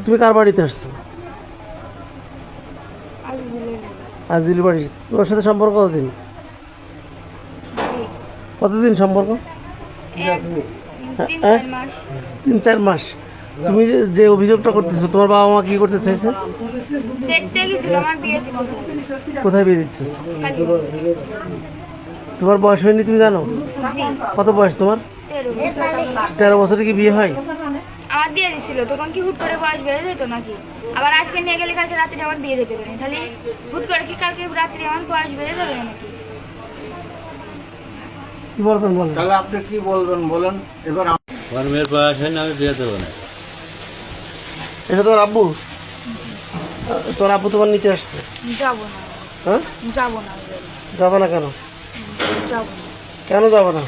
তুমি কার বাড়িতে আসছো? আজিল বাড়ি। তোমার সাথে সম্পর্ক কতদিন? কতদিন সম্পর্ক? 3-4 মাস। তুমি যে অভিযোগটা করতেছো, তোমার বাবা মা কি করতে চাইছে? কোথায় বিয়ে দিচ্ছে? তোমার বয়স হয়নি তুমি জানো? কত বয়স তোমার? 13 বছরে কি বিয়ে হয়? আমার দিয়ে দিছিল, তখন কি হুট করে বয়স বেড়ে যেত নাকি? আবার আজকে নিয়ে গেলে কালকে রাত্রে আমার বিয়ে দিতে পারেন, তাহলে হুট করে কি কালকে রাত্রে আমার বয়স বেড়ে যাবে নাকি? কি বলবেন বলেন। তাহলে আপনি কি বলবেন বলেন। এবার আমার মেয়ের বয়স হয় না, আমি বিয়ে দেবো না। এটা তোমার আব্বু? তোমার আব্বু তোমার নিতে আসছে? যাবো না। হ্যাঁ, যাবো না। যাবে না কেন? যাবো না, কেন যাবে না?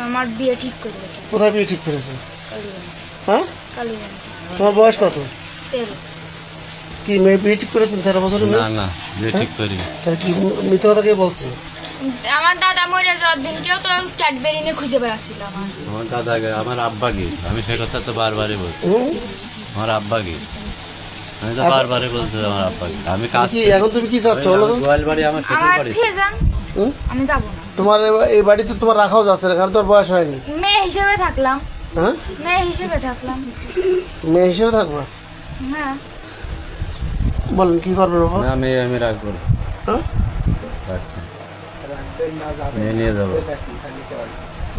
আমার বিয়ে ঠিক করে রেখেছে কোথায় বিয়ে ঠিক করেছো? কালীগঞ্জ। হ্যাঁ, কালীগঞ্জ। তোমার বয়স কত? 13। কি মেয়ে বিয়ে ঠিক করেছেন 13 বছরের না মেয়ে? না, বিয়ে ঠিক করি। তাহলে কি মিথ্যা কথা কে বলছে? আমার দাদা মরে যাওয়ার দিন কেউ তো ক্যাডবেরি নিয়ে খুঁজে বেড়াচ্ছিল আমার দাদাকে, আমার আব্বা কি, আমি সে কথা তো বারবারই বলছি। আমার আব্বা কি, আমি তো বারবারই বলছি আমার আব্বা কি। আমি কাজ কি এখন তুমি কি চাচ্ছ বলো তো? গোয়াল বাড়ি আমার শ্বশুর আমার বাড়ি। ফিরে যান, আমি যাবো না। তোমার এই বাড়িতে তোমার রাখাও যাচ্ছে না, কারণ তোমার বয়স হয়নি। মেয়ে হিসেবে থাকলাম। হ্যাঁ, মেয়ে হিসেবে থাকলাম। মেয়ে হিসেবে থাকবা। হ্যাঁ, বলেন কি করবেন বাবা? না, মেয়ে আমি রাখবো না। হ্যাঁ, রাখবো না। মেয়ে নিয়ে যাবো।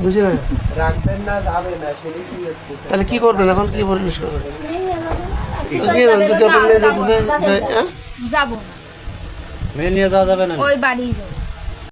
বুঝি না। রাখবেন না, যাবে না, সেটা কি হচ্ছে? তাহলে কি করবেন এখন? কি পরিবেশ করবেন? নিয়ে যান, যদি আপনার মেয়ে যেতে চায়। হ্যাঁ, যাবো না, মেয়ে নিয়ে যাওয়া যাবে না। ওই বাড়ি যাবো।